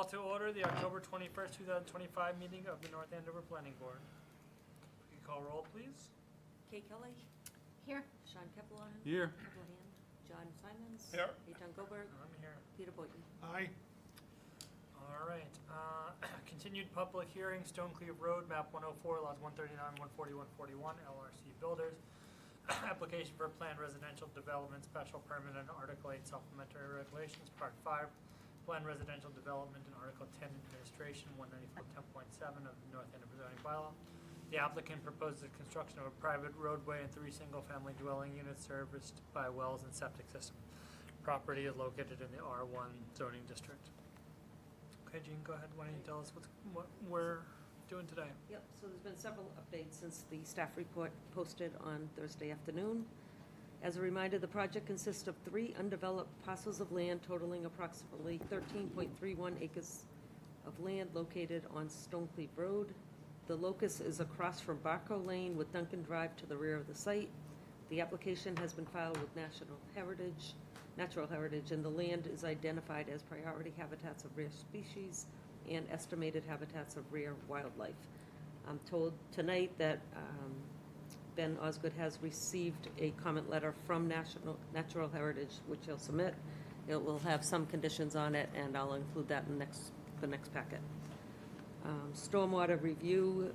Call to order the October 21st, 2025 meeting of the North Andover Planning Board. If you could call roll, please. Kay Kelly, Here. Sean Kepler. Here. Callahan, John Simons. Here. Eitan Goldberg, I'm here. Peter Boynton. Aye. All right. Continued public hearing, Stonecleve Road, map 104, lots 139, 140, 141, LRC Builders. Application for planned residential development, special permit and Article 8 supplementary regulations, Part 5. Planned residential development and Article 10 administration, 194.10.7 of the North Andover zoning bylaw. The applicant proposes the construction of a private roadway and 3 single-family dwelling units serviced by wells and septic system. Property is located in the R1 zoning district. Okay, Jean, go ahead. Why don't you tell us what we're doing today? Yep, so there's been several updates since the staff report posted on Thursday afternoon. As a reminder, the project consists of 3 undeveloped parcels of land totaling approximately 13.31 acres of land located on Stonecleve Road. The locus is across from Barco Lane with Duncan Drive to the rear of the site. The application has been filed with Natural Heritage, and the land is identified as priority habitats of rare species and estimated habitats of rare wildlife. I'm told tonight that Ben Osgood has received a comment letter from Natural Heritage, which he'll submit. It will have some conditions on it, and I'll include that in the next packet. Stormwater review,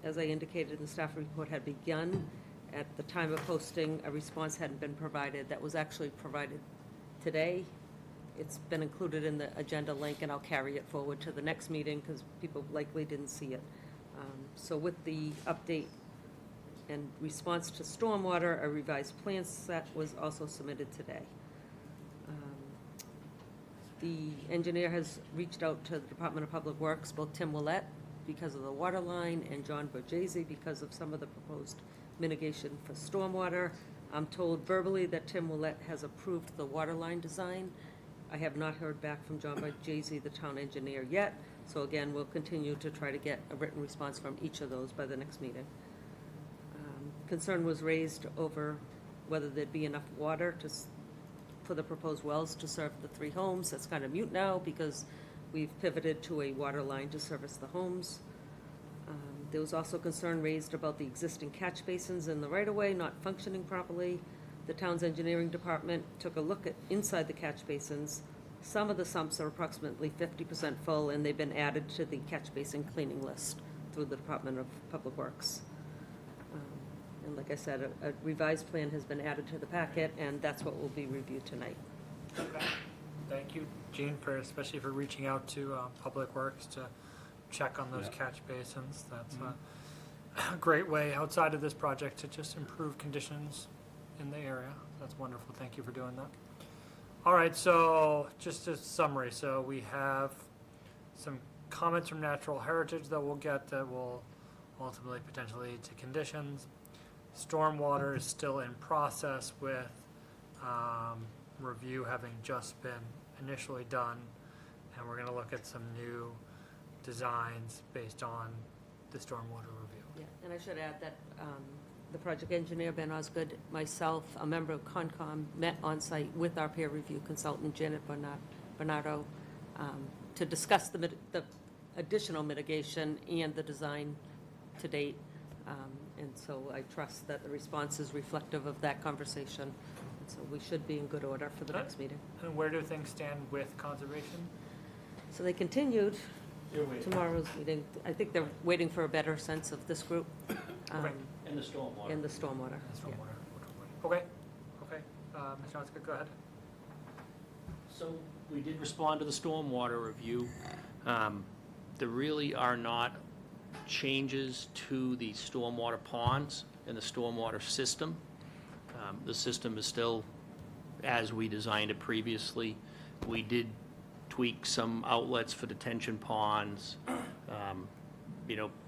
as I indicated in the staff report, had begun. At the time of posting, a response hadn't been provided. That was actually provided today. It's been included in the agenda link, and I'll carry it forward to the next meeting because people likely didn't see it. So with the update and response to stormwater, a revised plan set was also submitted today. The engineer has reached out to the Department of Public Works, both Tim Willett because of the water line and John Borghese because of some of the proposed mitigation for stormwater. I'm told verbally that Tim Willett has approved the water line design. I have not heard back from John Borghese, the town engineer, yet. So again, we'll continue to try to get a written response from each of those by the next meeting. Concern was raised over whether there'd be enough water for the proposed wells to serve the 3 homes. That's kind of moot now because we've pivoted to a water line to service the homes. There was also concern raised about the existing catch basins in the right-of-way not functioning properly. The town's engineering department took a look at inside the catch basins. Some of the sumps are approximately 50% full, and they've been added to the catch basin cleaning list through the Department of Public Works. And like I said, a revised plan has been added to the packet, and that's what will be reviewed tonight. Okay. Thank you, Jean, especially for reaching out to Public Works to check on those catch basins. That's a great way outside of this project to just improve conditions in the area. That's wonderful. Thank you for doing that. All right, so just a summary. So we have some comments from Natural Heritage that we'll get that will ultimately potentially lead to conditions. Stormwater is still in process with review having just been initially done, and we're going to look at some new designs based on the stormwater review. Yeah, and I should add that the project engineer, Ben Osgood, myself, a member of CONCOM, met on site with our peer review consultant, Janet Bernardo, to discuss the additional mitigation and the design to date. And so I trust that the response is reflective of that conversation. And so we should be in good order for the next meeting. And where do things stand with conservation? So they continued tomorrow's meeting. I think they're waiting for a better sense of this group. And the stormwater. And the stormwater. Okay. Okay. Mr. Johnson, go ahead. So we did respond to the stormwater review. There really are not changes to the stormwater ponds and the stormwater system. The system is still as we designed it previously. We did tweak some outlets for detention ponds,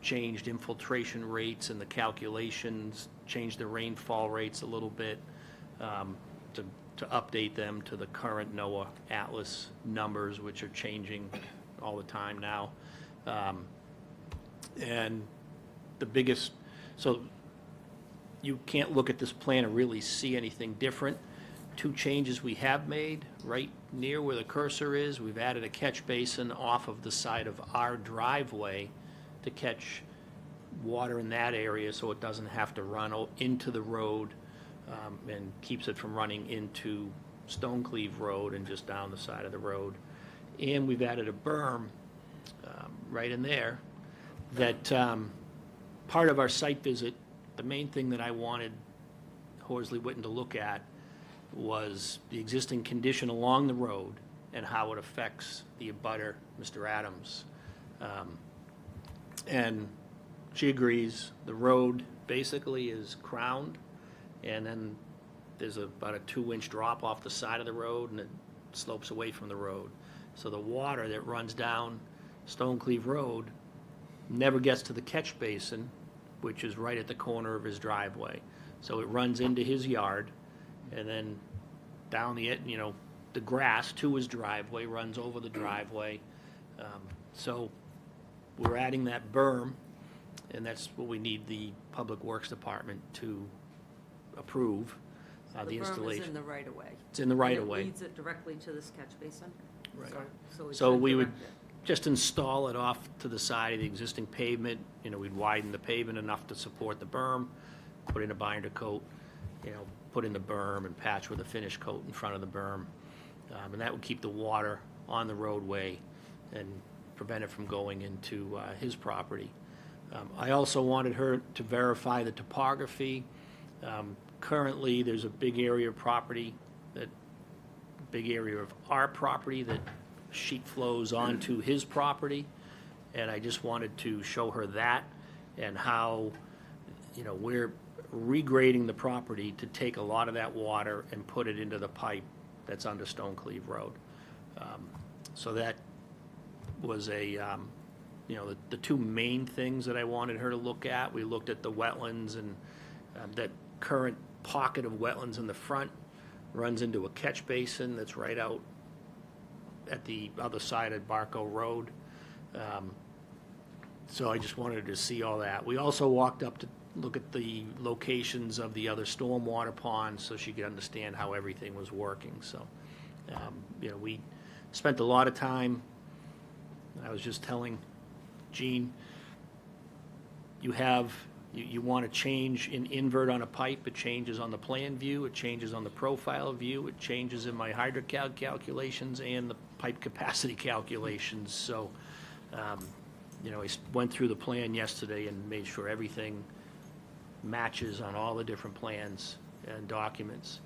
changed infiltration rates and the calculations, changed the rainfall rates a little bit to update them to the current NOAA Atlas numbers, which are changing all the time now. And the biggest, so you can't look at this plan and really see anything different. two changes we have made, right near where the cursor is, we've added a catch basin off of the side of our driveway to catch water in that area so it doesn't have to run into the road, and keeps it from running into Stonecleave Road and just down the side of the road. And we've added a berm right in there that part of our site visit, the main thing that I wanted Horsley Witten to look at was the existing condition along the road and how it affects the abutter, Mr. Adams. And she agrees. The road basically is crowned, and then there's about a 2-inch drop off the side of the road, and it slopes away from the road. So the water that runs down Stonecleave Road never gets to the catch basin, which is right at the corner of his driveway. So it runs into his yard, and then down the grass to his driveway, runs over the driveway. So we're adding that berm, and that's what we need the Public Works Department to approve, the installation. The berm is in the right-of-way. It's in the right-of-way. And it leads it directly to this catch basin? Right. it's So we would undirected. just install it off to the side of the existing pavement. We'd widen the pavement enough to support the berm, put in a binder coat, put in the berm and patch with a finish coat in front of the berm. And that would keep the water on the roadway and prevent it from going into his property. I also wanted her to verify the topography. Currently, there's a big area of our property that sheet flows onto his property, and I just wanted to show her that and how, we're regrading the property to take a lot of that water and put it into the pipe that's under Stonecleave Road. So that was the two main things that I wanted her to look at. We looked at the wetlands, and that current pocket of wetlands in the front runs into a catch basin that's right out at the other side of Barco Road. So I just wanted to see all that. We also walked up to look at the locations of the other stormwater ponds so she could understand how everything was working. So, we spent a lot of time. I was just telling Gene, you want to change an invert on a pipe, it changes on the plan view, it changes on the profile view, it changes in my hydrocal calculations and the pipe capacity calculations. So, I went through the plan yesterday and made sure everything matches on all the different plans and documents.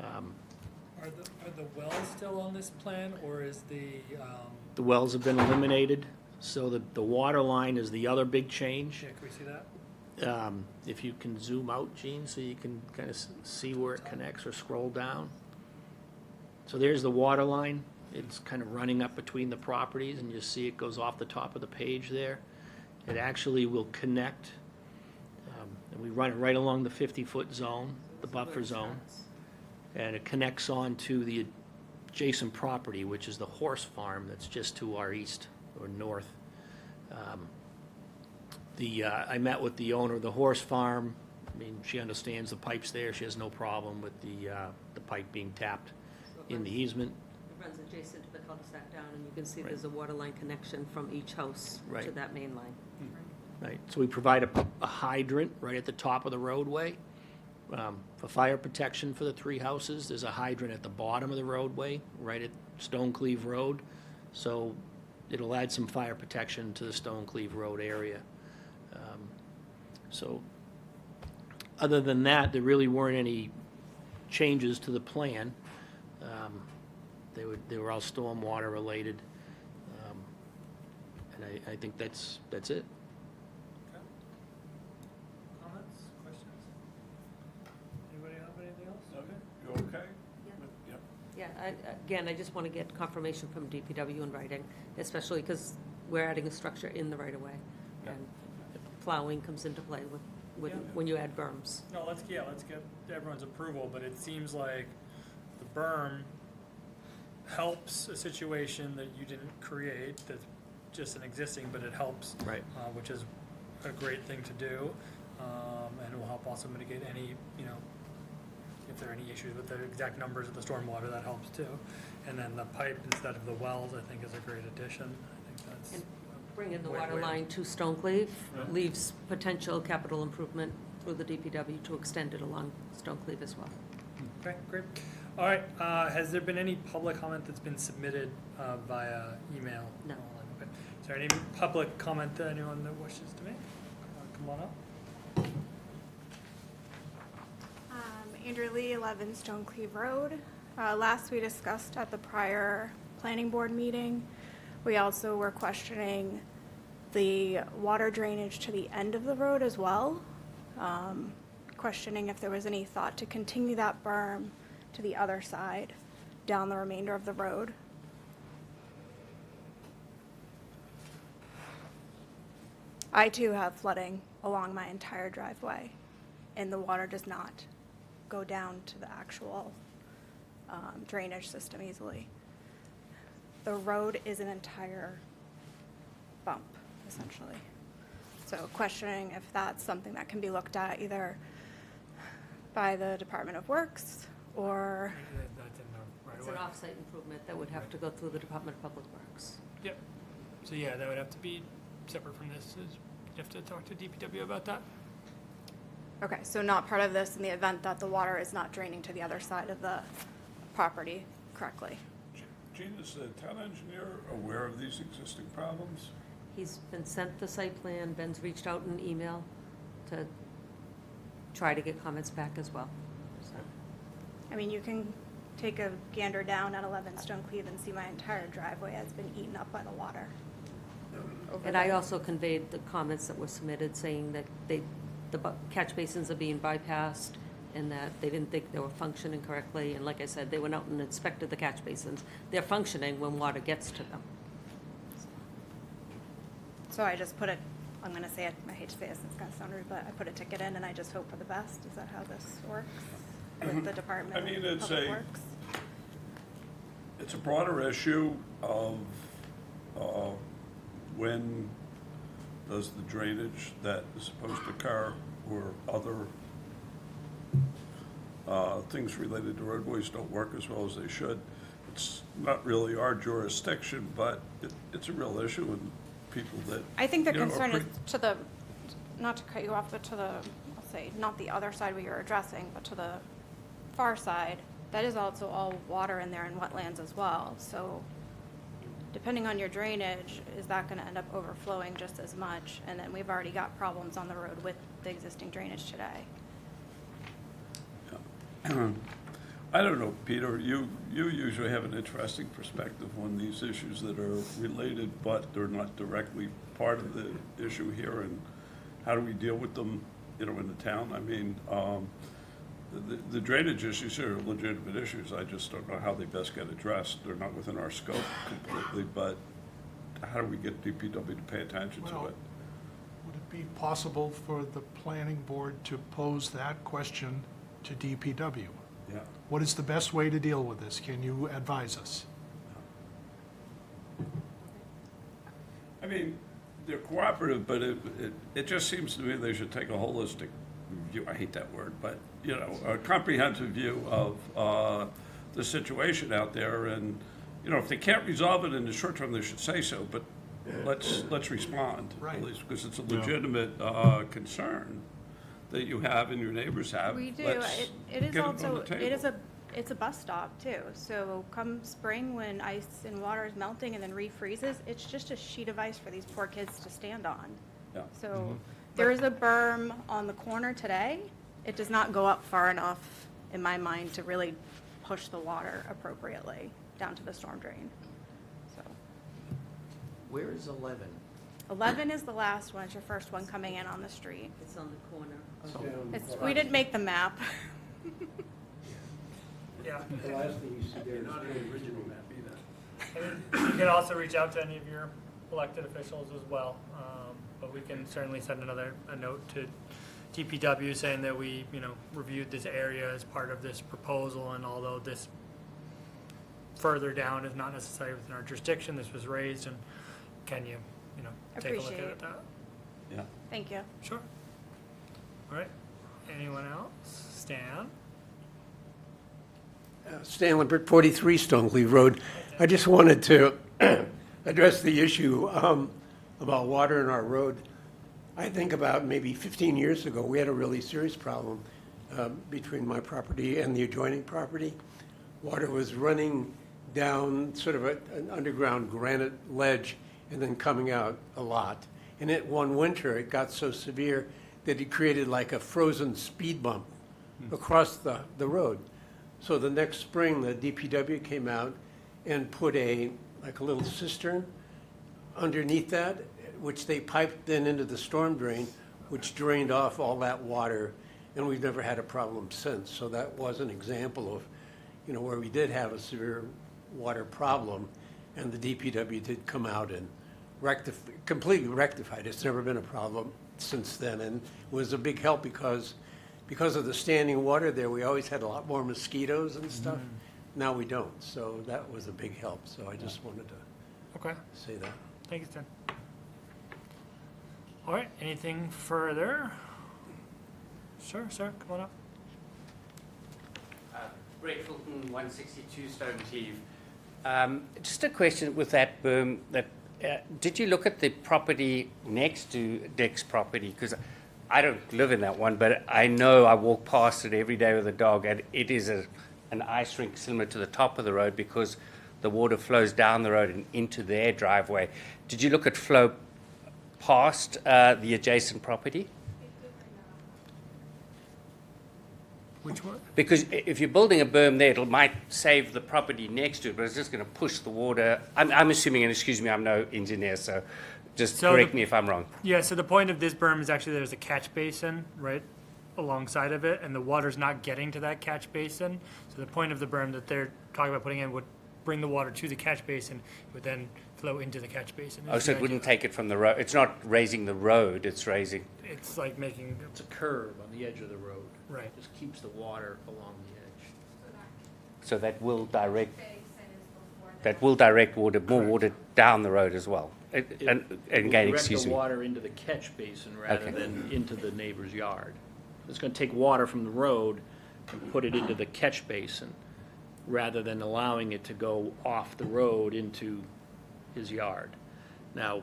Are the wells still on this plan, or is The wells have been eliminated, so the water line is the other big change. yeah, can we see that? If you can zoom out, Gene, so you can kind of see where it connects, or scroll down. So there's the water line. It's kind of running up between the properties, and you see it goes off the top of the page there. It actually will connect, and we run it right along the 50-foot zone, the buffer zone, and it connects on to the adjacent property, which is the horse farm that's just to our east or north. I met with the owner of the horse farm. I mean, she understands the pipes there. She has no problem with the pipe being tapped in the easement. It runs adjacent to the cul-de-sac down, and you can see Right. there's a water line connection from each house to Right. that main line. Right, so we provide a hydrant right at the top of the roadway for fire protection for the three houses. There's a hydrant at the bottom of the roadway, right at Stonecleave Road. So it'll add some fire protection to the Stonecleave Road area. So other than that, there really weren't any changes to the plan. They were all stormwater related. And I think that's it. Okay. Comments, questions? Anybody have anything else? Okay, you okay? Yeah. Yep. Yeah, again, I just want to get confirmation from DPW in writing, especially because we're adding a structure in the right-of-way. Yeah. And plowing comes into play with Yeah. when you add berms. No, let's get everyone's approval, but it seems like the berm helps a situation that you didn't create, that's just an existing, but it helps. Right. Which is a great thing to do, and it will help also mitigate any, if if there are any issues with the exact numbers of the stormwater, that helps too. And then the pipe instead of the wells, I think is a great addition. I think that's. And bringing the Wait, water wait. line to Stonecleve Yeah. leaves potential capital improvement through the DPW to extend it along Stonecleve as well. Okay, great. All right, has there been any public comment that's been submitted via email? No. Okay. Is there any public comment that anyone that wishes to make? Come on up. Andrew Lee, 11 Stonecleve Road. Last we discussed at the prior planning board meeting, we also were questioning the water drainage to the end of the road as well. Questioning if there was any thought to continue that berm to the other side down the remainder of the road. I too have flooding along my entire driveway, and the water does not go down to the actual drainage system easily. The road is an entire bump, essentially. So questioning if that's something that can be looked at either by the Department of Works or, That's in the right It's away. an off-site improvement that would have to go through the Department of Public Works. Yep. So yeah, that would have to be separate from this. You have to talk to DPW about that. okay, so not part of this in the event that the water is not draining to the other side of the property correctly. Gene, is the town engineer aware of these existing problems? He's been sent the site plan, Ben's reached out in email to try to get comments back as well. So, I mean, you can take a gander down at 11 Stonecleve and see my entire driveway has been eaten up by the water. over And I there. also conveyed the comments that were submitted saying that the catch basins are being bypassed and that they didn't think they were functioning correctly. And like I said, they went out and inspected the catch basins. They're functioning when water gets to them. So I just put it, I'm gonna say it, I hate to say this, it's gonna sound rude, but I put a ticket in and I just hope for the best. Is that how this works with the Department I mean, of it's Public a- Works? It's a broader issue of when does the drainage that is supposed to occur or other things related to roadways don't work as well as they should. It's not really our jurisdiction, but it's a real issue and people that, I think the you know, are concern is pretty- to the, not to cut you off, but to the, I'll say, not the other side we were addressing, but to the far side, that is also all water in there and wetlands as well. So depending on your drainage, is that gonna end up overflowing just as much? And then we've already got problems on the road with the existing drainage today. I don't know, Peter, you usually have an interesting perspective on these issues that are related, but they're not directly part of the issue here, and how do we deal with them, you know, in the town? I mean, the drainage issues are legitimate issues, I just don't know how they best get addressed. They're not within our scope completely, but how do we get DPW to pay attention to Well, it? Would it be possible for the planning board to pose that question to DPW? Yeah. What is the best way to deal with this? Can you advise us? I mean, they're cooperative, but it just seems to me they should take a holistic view, I hate that word, but, you know, a comprehensive view of the situation out there, and, you know, if they can't resolve it in the short term, they should say so, but let's respond, Right. at least, because it's a legitimate concern that you have and your neighbors have. We do. Let's It is get on also, the it is table. it's a bus stop too. So come spring when ice and water is melting and then refreezes, it's just a sheet of ice for these poor kids to stand on. Yeah. So there is a berm on the corner today. It does not go up far enough, in my mind, to really push the water appropriately down to the storm drain. So Where is 11? 11 is the last one. It's your first one coming in on the street. It's on the corner. We didn't make the map. Yeah. The last thing you see there is not an original map either. I mean, you can also reach out to any of your elected officials as well, but we can certainly send a note to DPW saying that we, you know, reviewed this area as part of this proposal, and although this further down is not necessarily within our jurisdiction, this was raised, and can you, you know, take a look Appreciate at it. that? Yeah. Thank you. Sure. All right. Anyone else? Stan? Stan Lippert, 43 Stonecliff Road. I just wanted to address the issue about water in our road. I think about maybe 15 years ago, we had a really serious problem between my property and the adjoining property. Water was running down sort of an underground granite ledge and then coming out a lot. And one winter, it got so severe that it created like a frozen speed bump across the road. So the next spring, the DPW came out and put like a little cistern underneath that, which they piped then into the storm drain, which drained off all that water, and we've never had a problem since. So that was an example of, where we did have a severe water problem, and the DPW did come out and completely rectified it. It's never been a problem since then, and it was a big help because of the standing water there, we always had a lot more mosquitoes and stuff. Now we don't, so that was a big help. So I just wanted to Okay, say that. thank you, Stan. All right, anything further? Sure, sir, come on up. Brett Fulton, 162 Stonecliff. Just a question with that berm. Did you look at the property next to Dick's property? Because I don't live in that one, but I know I walk past it every day with a dog, and it is an ice rink similar to the top of the road because the water flows down the road and into their driveway. Did you look at flow past the adjacent property? Which one? Because if you're building a berm there, it might save the property next to it, but it's just going to push the water. I'm assuming, and excuse me, I'm no engineer, so just correct me if I'm wrong. Yeah, so the point of this berm is actually there's a catch basin right alongside of it, and the water's not getting to that catch basin. So the point of the berm that they're talking about putting in would bring the water to the catch basin, would then flow into the catch basin. Oh, so it wouldn't take it from the road. It's not raising the road, it's raising. It's like making, It's a curve on the edge of the road. right. Just keeps the water along the edge. So that will direct water, more water down the road as well. And again, excuse Direct the me. water into the catch basin rather Okay. than into the neighbor's yard. It's gonna take water from the road and put it into the catch basin, rather than allowing it to go off the road into his yard. Now,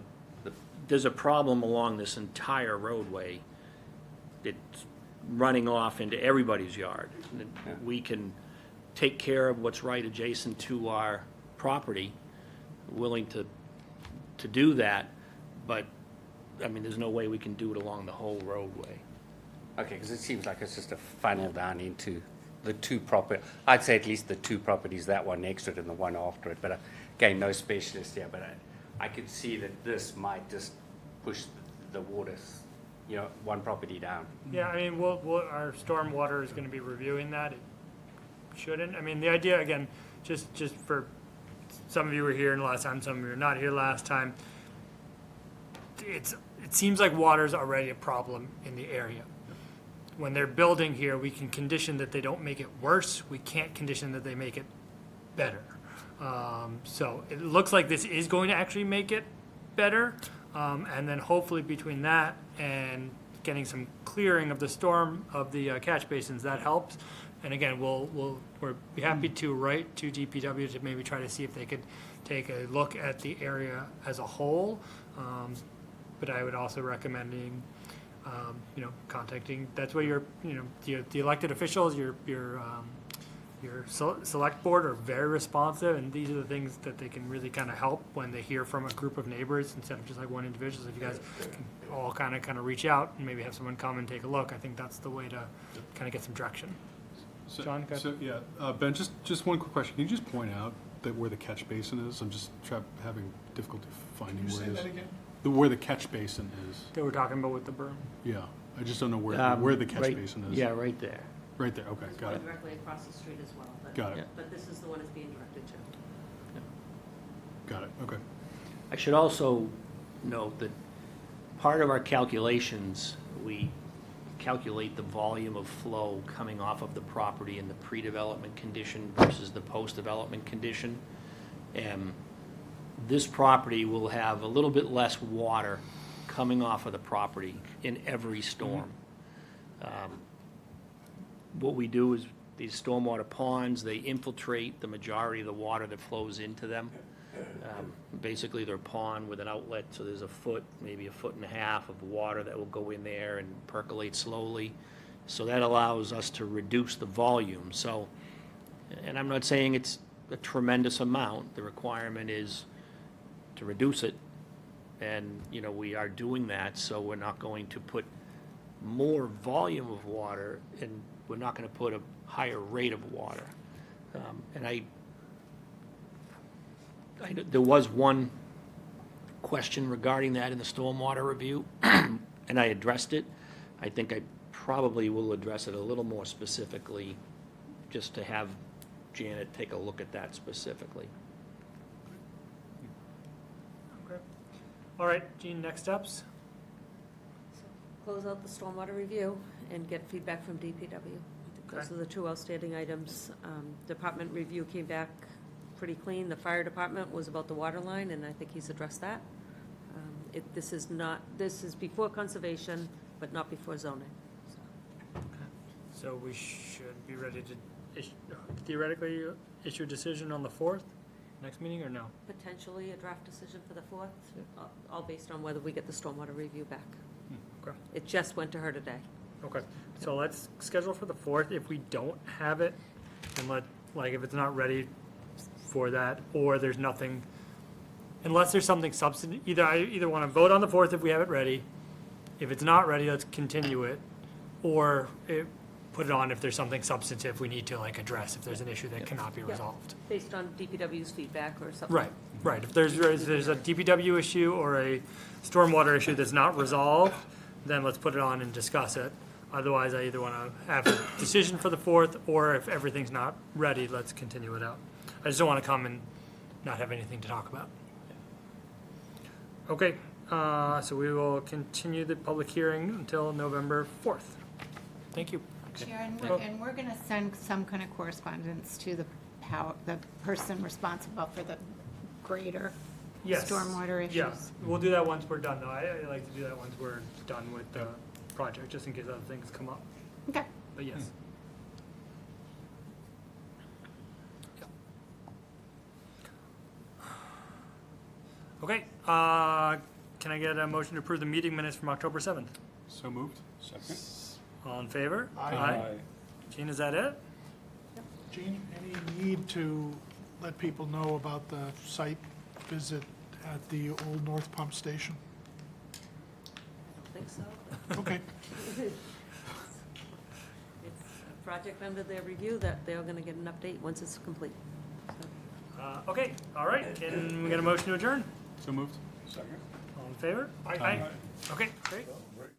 there's a problem along this entire roadway. It's running off into everybody's yard. And we can take care of what's right adjacent to our property, willing to do that, but, I mean, there's no way we can do it along the whole roadway. Okay, because it seems like it's just a funnel down into the two property. I'd say at least the two properties, that one next to it and the one after it. But again, no specialist here, but I could see that this might just push the water, one property down. Yeah, I mean, our stormwater is gonna be reviewing that. It shouldn't. I mean, the idea, again, just for, some of you were here last time, some of you were not here last time. It seems like water's already a problem in the area. When they're building here, we can condition that they don't make it worse. We can't condition that they make it better. So it looks like this is going to actually make it better. And then hopefully between that and getting some clearing of the storm of the catch basins, that helps. And again, we'll be happy to write to DPW to maybe try to see if they could take a look at the area as a whole. But I would also recommending, contacting, that's where the elected officials, your select board are very responsive, and these are the things that they can really kind of help when they hear from a group of neighbors instead of just like one individual. So if you guys can all kind of reach out and maybe have someone come and take a look, I think that's the way to kind of get some direction. John, go ahead. So, yeah, Ben, just one quick question. Can you just point out that where the catch basin is? I'm just having difficulty finding where it is. Where the catch basin is. That we're talking about with the berm. Yeah, I just don't know where the catch Right- basin is. Yeah, right there. Right there, okay, There's got one it. directly across the street as well, but. Got it, But this is the one it's being directed to. got it, okay. I should also note that part of our calculations, we calculate the volume of flow coming off of the property in the pre-development condition versus the post-development condition. And this property will have a little bit less water coming off of the property in every storm. What we do is these stormwater ponds, they infiltrate the majority of the water that flows into them. Basically, they're a pond with an outlet, so there's a foot, maybe a foot and a half of water that will go in there and percolate slowly. So that allows us to reduce the volume. So, and I'm not saying it's a tremendous amount. The requirement is to reduce it. And, you know, we are doing that, so we're not going to put more volume of water, and we're not going to put a higher rate of water. There was one question regarding that in the stormwater review, and I addressed it. I think I probably will address it a little more specifically, just to have Janet take a look at that specifically. Okay. All right, Gene, next steps? Close out the stormwater review and get feedback from DPW. I think those Okay. are the two outstanding items. Department review came back pretty clean. The fire department was about the water line, and I think he's addressed that. This is before conservation, but not before zoning. So, So we should be ready to theoretically issue a decision on the 4th, next meeting, or no? potentially a draft decision for the 4th, all based on whether we get the stormwater review back. Okay. It just went to her today. Okay, so let's schedule for the 4th. If we don't have it, then if it's not ready for that, or there's nothing, unless there's something substantive, I either want to vote on the 4th if we have it ready. If it's not ready, let's continue it, or put it on if there's something substantive we need to address, if there's an issue that cannot be Yeah. resolved. Based on DPW's feedback or something. Right. If there's a DPW issue or a stormwater issue that's not resolved, then let's put it on and discuss it. Otherwise, I either want to have a decision for the 4th, or if everything's not ready, let's continue it out. I just don't want to come and not have anything to talk about. Okay, so we will continue the public hearing until November 4th. Thank you. Chair, and Oh. we're going to send some kind of correspondence to the person responsible for the greater Yes. stormwater issues. Yeah, we'll do that once we're done, though. I like to do that once we're done with the project, just in case other things come up. Okay. But yes. Okay, can I get a motion to approve the meeting minutes from October 7th? So moved? Second? All in favor? Aye. Gene, is that it? Gene, any need to let people know about the site visit at the old North Pump Station? I think so. Okay. It's a project under their review that they're going to get an update once it's complete. So, Okay, all right, can we get a motion to adjourn? So moved? Second? All in favor? Aye. Okay, great.